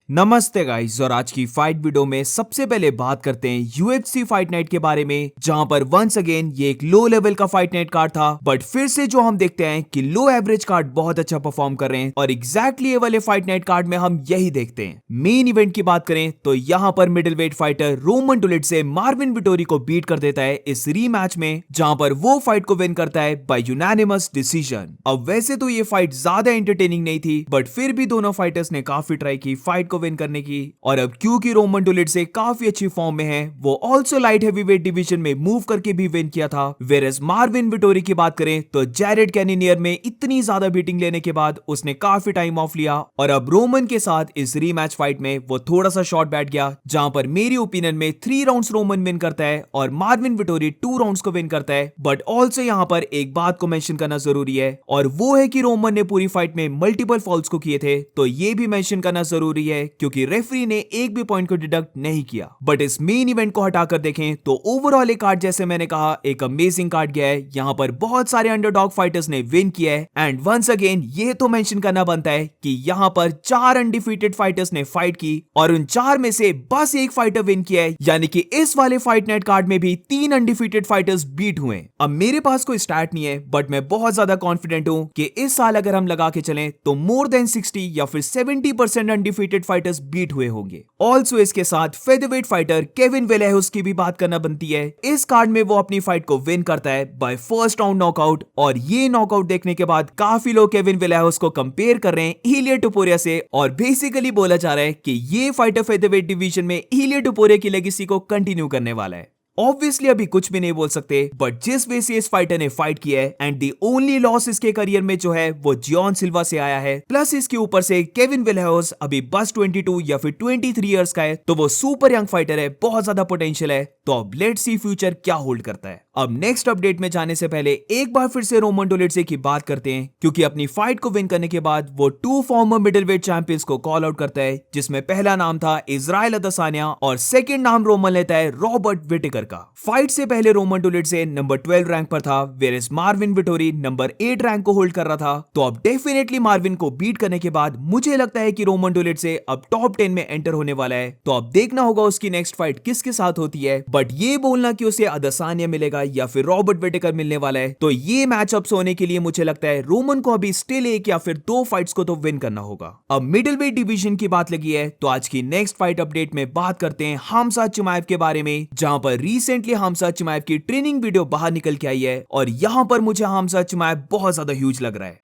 नमस्ते गाइस, और आज की फाइट वीडियो में सबसे पहले बात करते हैं यूएफसी फाइट नाइट के बारे में, जहां पर वंस अगेन ये एक लो लेवल का फाइट नाइट कार्ड था। बट फिर से जो हम देखते हैं कि लो एवरेज कार्ड बहुत अच्छा परफॉर्म कर रहे हैं, और एग्जैक्टली ये वाले फाइट नाइट कार्ड में हम यही देखते हैं। मेन इवेंट की बात करें तो यहाँ पर मिडिल वेट फाइटर रोमन डुलिट से मार्विन विटोरी को बीट कर देता है इस रीमैच में, जहां पर वो फाइट को विन करता है बाय यूनानिमस डिसीजन। अब वैसे तो ये फाइट ज्यादा एंटरटेनिंग नहीं थी, बट फिर भी दोनों फाइटर्स ने काफी ट्राई की फाइट को विन करने की। और अब क्योंकि रोमन डुलिट से काफी अच्छी फॉर्म में है, वो ऑल्सो लाइट हेवीवेट डिवीजन में मूव करके भी विन किया था। वेरएस मार्विन विटोरी की बात करें तो जैरेड कैनिनियर में इतनी ज्यादा बीटिंग लेने के बाद उसने काफी टाइम ऑफ लिया, और अब रोमन के साथ इस रीमैच फाइट में वो थोड़ा सा शॉर्ट बैठ गया, जहां पर मेरी ओपिनियन में 3 राउंड्स रोमन विन करता है और मार्विन विटोरी 2 राउंड्स को विन करता है। बट ऑल्सो यहां पर एक बात को मेंशन करना जरूरी है, और वो है कि रोमन ने पूरी फाइट में मल्टीपल फॉल्स को किए थे, तो ये भी मेंशन करना जरूरी है क्योंकि रेफरी ने एक भी पॉइंट को डिडक्ट नहीं किया। बट इस मेन इवेंट को हटाकर देखें तो ओवरऑल एक कार्ड, जैसे मैंने कहा, एक अमेजिंग कार्ड गया है। यहां पर बहुत सारे अंडरडॉग फाइटर्स ने विन किया है, एंड वंस अगेन ये तो मेंशन करना बनता है कि यहां पर 4 अनडिफीटेड फाइटर्स ने फाइट की, और उन 4 में से बस एक फाइटर विन किया है, यानी कि इस वाले फाइट नाइट कार्ड में भी 3 अनडिफीटेड फाइटर्स बीट हुए। अब मेरे पास कोई स्टैट नहीं है, बट मैं बहुत ज्यादा कॉन्फिडेंट हूं कि इस साल अगर हम लगा के चलें तो मोर देन 60 या फिर 70% अनडिफीटेड फाइटर्स बीट हुए होंगे। ऑल्सो इसके साथ फेदरवेट फाइटर केविन वेलेहुस की भी बात करना बनती है। इस कार्ड में वो अपनी फाइट को विन करता है बाय फर्स्ट राउंड नॉकआउट, और ये नॉकआउट देखने के बाद काफी लोग केविन वेलेहुस को कंपेयर कर रहे हैं इलिया टुपुरिया से, और बेसिकली बोला जा रहा है कि ये फाइटर फेदरवेट डिवीजन में इलिया टुपुरिया की लेगेसी को कंटिन्यू करने वाला है। ऑब्वियसली अभी कुछ भी नहीं बोल सकते, बट जिस वे से इस फाइटर ने फाइट किया है, एंड दी ओनली लॉस इसके करियर में जो है वो जॉन सिल्वा से आया है, प्लस इसके ऊपर से केविन वेलेहुस अभी बस 22 या फिर 23 इयर्स का है, तो वो सुपर यंग फाइटर है, बहुत ज्यादा पोटेंशियल है। तो अब लेट्स सी फ्यूचर क्या होल्ड करता है। अब नेक्स्ट अपडेट में जाने से पहले एक बार फिर से रोमन डुलिट से की बात करते हैं, क्योंकि अपनी फाइट को विन करने के बाद वो 2 फॉर्मर मिडिलवेट चैंपियंस को कॉल आउट करता है, जिसमें पहला नाम था इजराइल अदसानिया और सेकंड नाम रोमन लेता है रॉबर्ट विटेकर का। फाइट से पहले रोमन डुलिट से नंबर 12 रैंक पर था, वेरेस मार्विन विटोरी नंबर 8 रैंक को होल्ड कर रहा था। तो अब डेफिनेटली मार्विन को बीट करने के बाद मुझे लगता है कि रोमन डुलिट से अब टॉप 10 में एंटर होने वाला है। तो अब देखना होगा उसकी नेक्स्ट फाइट किसके साथ होती है, बट ये बोलना कि उसे अदसानिया मिलेगा या फिर रॉबर्ट विटेकर मिलने वाला है, तो ये मैचअप्स होने के लिए मुझे लगता है रोमन को अभी स्टिल 1 या फिर 2 फाइट्स को तो विन करना होगा। अब मिडिल वेट डिवीजन की बात लगी है, तो आज की नेक्स्ट फाइट अपडेट में बात करते हैं हमजा चिमाएव के बारे में, जहां पर रिसेंटली हमजा चिमाएव की ट्रेनिंग वीडियो बाहर निकल के आई है, और यहां पर मुझे हमजा चिमाएव बहुत ज्यादा ह्यूज लग रहा है।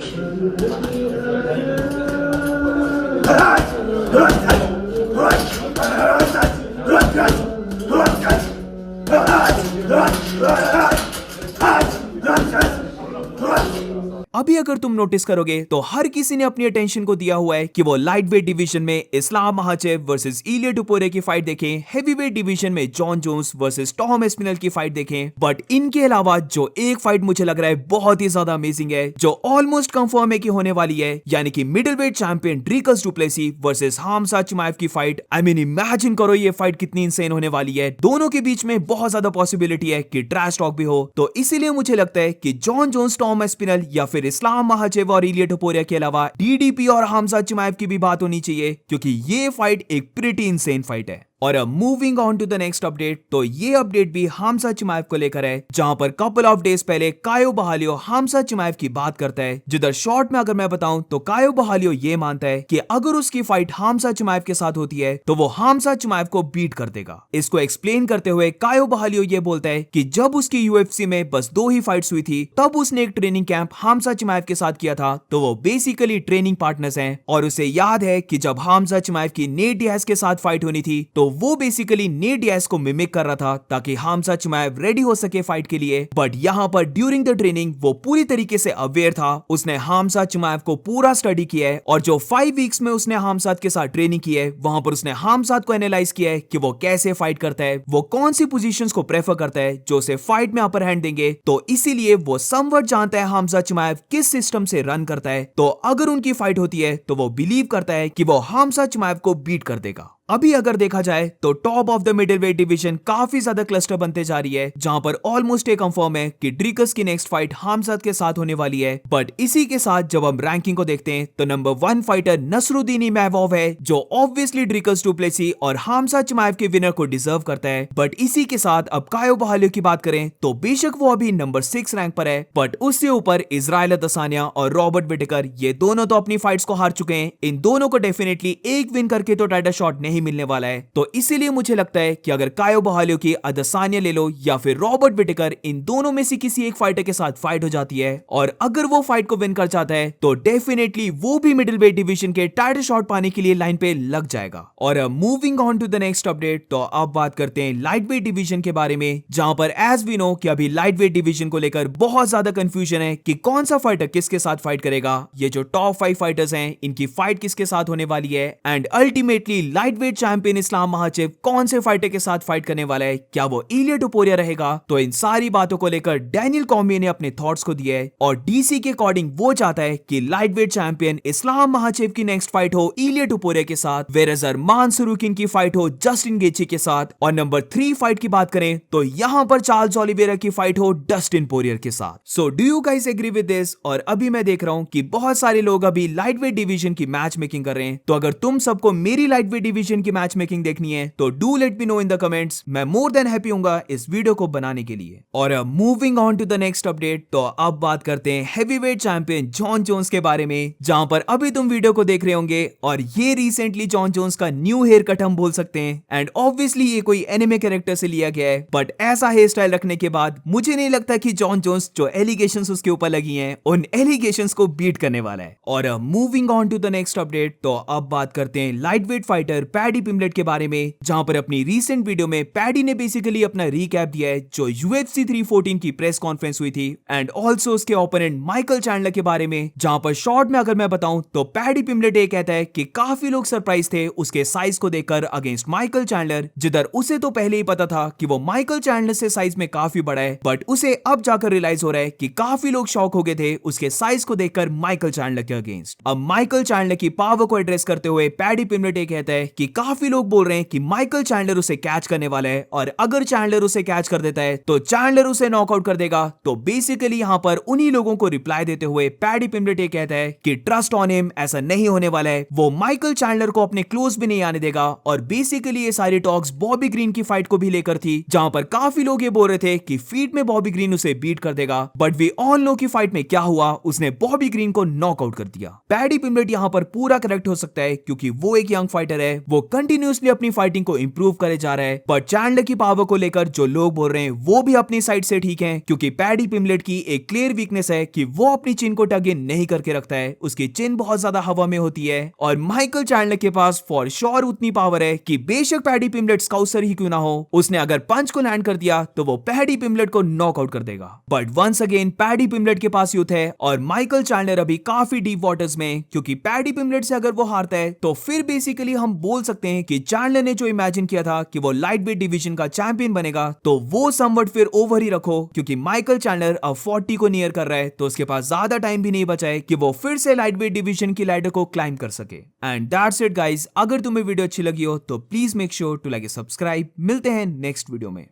अभी अगर तुम नोटिस करोगे तो हर किसी ने अपनी अटेंशन को दिया हुआ है कि वो लाइट वेट डिवीजन में इस्लाम महाचेव वर्सेस इलिया टुपुरिया की फाइट देखें, हेवी वेट डिवीजन में Jon Jones versus Tom Aspinall की फाइट देखें। बट इनके अलावा जो एक फाइट मुझे लग रहा है बहुत ही ज्यादा अमेजिंग है, जो ऑलमोस्ट कंफर्म है कि होने वाली है, यानी कि middle weight champion Dricus du Plessis versus Hamza चिमाएव की फाइट। आई मीन इमेजिन करो ये फाइट कितनी इंसेन होने वाली है। दोनों के बीच में बहुत ज्यादा पॉसिबिलिटी है कि ट्रैश टॉक भी हो, तो इसीलिए मुझे लगता है कि जॉन जोन्स, टॉम एस्पिनल या फिर इस्लाम महाचेव और इलिया टुपुरिया के अलावा डीडीपी और हमजा चिमाएव की भी बात होनी चाहिए, क्योंकि ये फाइट एक प्रीटी इंसेन फाइट है। और अब moving on to the next update, तो ये अपडेट भी हमजा चिमाएव को लेकर है, जहां पर कपल ऑफ डेज पहले कायो बहालियो हमजा चिमाएव की बात करता है। जिधर शॉर्ट में अगर मैं बताऊं तो कायो बहालियो ये मानता है कि अगर उसकी फाइट हमजा चिमाएव के साथ होती है तो वो हमजा चिमाएव को बीट कर देगा। इसको एक्सप्लेन करते हुए कायो बहालियो ये बोलता है कि जब उसकी यूएफसी में बस 2 ही फाइट्स हुई थी, तब उसने एक ट्रेनिंग कैंप हमजा चिमाएव के साथ किया था, तो वो बेसिकली ट्रेनिंग पार्टनर्स हैं, और उसे याद है कि जब हमजा चिमाएव की नेट डियाज के साथ फाइट होनी थी तो वो बेसिकली नेट डियाज को मिमिक कर रहा था ताकि हमजा चिमाएव रेडी हो सके फाइट के लिए। बट यहाँ पर ड्यूरिंग द ट्रेनिंग वो पूरी तरीके से अवेयर था, उसने हमजा चिमाएव को पूरा स्टडी किया है, और जो 5 वीक्स में उसने हमजाद के साथ ट्रेनिंग की है, वहां पर उसने हमजाद को एनालाइज किया है कि वो कैसे फाइट करता है, वो कौन सी पोजीशंस को प्रेफर करता है जो उसे फाइट में अपर हैंड देंगे। तो इसीलिए वो समवट जानता है हमजा चिमाएव किस सिस्टम से रन करता है, तो अगर उनकी फाइट होती है तो वो बिलीव करता है कि वो हमजा चिमाएव को बीट कर देगा। अभी अगर देखा जाए तो top of the middle weight division काफी ज्यादा क्लस्टर बनते जा रही है, जहां पर ऑलमोस्ट एक कंफर्म है कि ड्रीकस की नेक्स्ट फाइट हामजाद के साथ होने वाली है। बट इसी के साथ जब हम रैंकिंग को देखते हैं तो नंबर 1 फाइटर नसरुद्दीन इमामोव है, जो ऑब्वियसली ड्रीकस डुप्लेसी और हामजाद चिमाएव के विनर को डिजर्व करता है। बट इसी के साथ अब कायो बहालियो की बात करें तो बेशक वो अभी नंबर 6 रैंक पर है, बट उससे ऊपर इजराइल अदसानिया और रॉबर्ट विटेकर, ये दोनों तो अपनी फाइट्स को हार चुके हैं। इन दोनों को डेफिनेटली एक विन करके तो टाइटल शॉट नहीं मिलने वाला है। तो इसीलिए मुझे लगता है कि अगर कायो बहालियो की अदसानिया ले लो या फिर रॉबर्ट विटेकर, इन दोनों में से किसी एक फाइटर के साथ फाइट हो जाती है और अगर वो फाइट को विन कर जाता है तो डेफिनेटली वो भी मिडिल वेट डिवीजन के टाइटल शॉट पाने के लिए लाइन पे लग जाएगा। और moving on to the next update, तो अब बात करते हैं लाइट वेट डिवीजन के बारे में, जहां पर एज वी नो कि अभी लाइट वेट डिवीजन को लेकर बहुत ज्यादा कंफ्यूजन है कि कौन सा फाइटर किसके साथ फाइट करेगा। ये जो टॉप 5 फाइटर्स हैं इनकी फाइट किसके साथ होने वाली है, and ultimately light weight champion इस्लाम महाचेव कौन से फाइटर के साथ फाइट करने वाला है, क्या वो इलिया टुपोरिया रहेगा। तो इन सारी बातों को लेकर डैनियल कॉर्मियर ने अपने थॉट्स को दिए है और डीसी के अकॉर्डिंग वो चाहता है कि लाइट वेट चैंपियन इस्लाम महाचेव की नेक्स्ट फाइट हो इलिया टुपोरिया के साथ, वेरेज अरमान सरूकिन की फाइट हो जस्टिन गेची के साथ, और नंबर 3 फाइट की बात करें तो यहां पर चार्ल्स ओलिवेरा की फाइट हो डस्टिन पोरियर के साथ। So do you guys agree with this? और अभी मैं देख रहा हूं कि बहुत सारे लोग अभी लाइट वेट डिवीजन की मैच मेकिंग कर रहे हैं, तो अगर तुम सबको मेरी लाइट वेट डिवीजन की मैच मेकिंग देखनी है तो do let me know in the comments. मैं मोर देन हैप्पी हूंगा इस वीडियो को बनाने के लिए। और moving on to the next update, तो अब बात करते हैं हेवीवेट चैंपियन जॉन जोन्स के बारे में, जहां पर अभी तुम वीडियो को देख रहे होंगे और ये रिसेंटली जॉन जोन्स का न्यू हेयर कट हम बोल सकते हैं। एंड ऑब्वियसली ये कोई एनिमे कैरेक्टर से लिया गया है, बट ऐसा हेयर स्टाइल रखने के बाद मुझे नहीं लगता कि जॉन जोन्स जो एलिगेशंस उसके ऊपर लगी हैं उन एलिगेशंस को बीट करने वाला है। और moving on to the next update, तो अब बात करते हैं light weight fighter Paddy Pimblett के बारे में, जहां पर अपनी रीसेंट वीडियो में पैडी ने बेसिकली अपना रिकैप दिया है जो UFC 314 की प्रेस कॉन्फ्रेंस हुई थी, एंड ऑल्सो उसके ओपोनेंट माइकल चैंडलर के बारे में, जहां पर शॉर्ट में अगर मैं बताऊं तो पैडी पिम्बलेट ये कहता है कि काफी लोग सरप्राइज थे उसके साइज को देखकर अगेंस्ट माइकल चैंडलर, जिधर उसे तो पहले ही पता था कि वो माइकल चैंडलर से साइज में काफी बड़ा है, बट उसे अब जाकर रियलाइज हो रहा है कि काफी लोग शॉक हो गए थे उसके साइज को देखकर माइकल चैंडलर के अगेंस्ट। अब माइकल चैंडलर की पावर को एड्रेस करते हुए पैडी पिम्बलेट ये कहता है कि काफी लोग बोल रहे हैं कि माइकल चैंडलर उसे कैच करने वाला है, और अगर चैंडलर उसे कैच कर देता है तो चैंडलर उसे नॉकआउट कर देगा। तो बेसिकली यहां पर उन्हीं लोगों को रिप्लाई देते हुए पैडी पिम्बलेट ये कहता है कि ट्रस्ट ऑन हिम, ऐसा नहीं होने वाला है, वो माइकल चैंडलर को अपने क्लोज भी नहीं आने देगा। और बेसिकली ये सारी टॉक्स बॉबी ग्रीन की फाइट को भी लेकर थी, जहां पर काफी लोग ये बोल रहे थे कि फीट में बॉबी ग्रीन उसे बीट कर देगा, बट वी ऑल नो की फाइट में क्या हुआ, उसने बॉबी ग्रीन को नॉकआउट कर दिया। पैडी पिम्बलेट यहां पर पूरा करेक्ट हो सकता है क्योंकि वो एक यंग फाइटर है, वो कंटिन्यूअसली अपनी फाइटिंग को इंप्रूव करे जा रहा है, बट चैंडलर की पावर को लेकर जो लोग बोल रहे हैं वो भी अपनी साइड से ठीक है, क्योंकि पैडी पिम्बलेट की एक क्लियर वीकनेस है कि वो अपनी चिन को टग इन नहीं करके रखता है, उसकी चिन बहुत ज्यादा हवा में होती है। और माइकल चैंडलर के पास फॉर श्योर उतनी पावर है कि बेशक पैडी पिम्बलेट स्काउसर ही क्यों ना हो, उसने अगर पंच को लैंड कर दिया तो वो पैडी पिम्बलेट को नॉकआउट कर देगा। But once again Paddy Pimblett के पास यूथ है और माइकल चैंडलर अभी काफी डीप वाटर्स में, क्योंकि पैडी पिम्बलेट से अगर वो हारता है तो फिर बेसिकली हम बोल सकते हैं कि चैंडलर ने जो इमेजिन किया था कि वो लाइट वेट डिवीजन का चैंपियन बनेगा, तो वो समवट फिर ओवर ही रखो, क्योंकि माइकल चैंडलर अब 40 को नियर कर रहा है, तो उसके पास ज्यादा टाइम भी नहीं बचा है कि वो फिर से लाइट वेट डिवीजन की लैडर को क्लाइंब कर सके। एंड दैट्स इट गाइस, अगर तुम्हें वीडियो अच्छी लगी हो तो please make sure to like subscribe. मिलते हैं नेक्स्ट वीडियो में।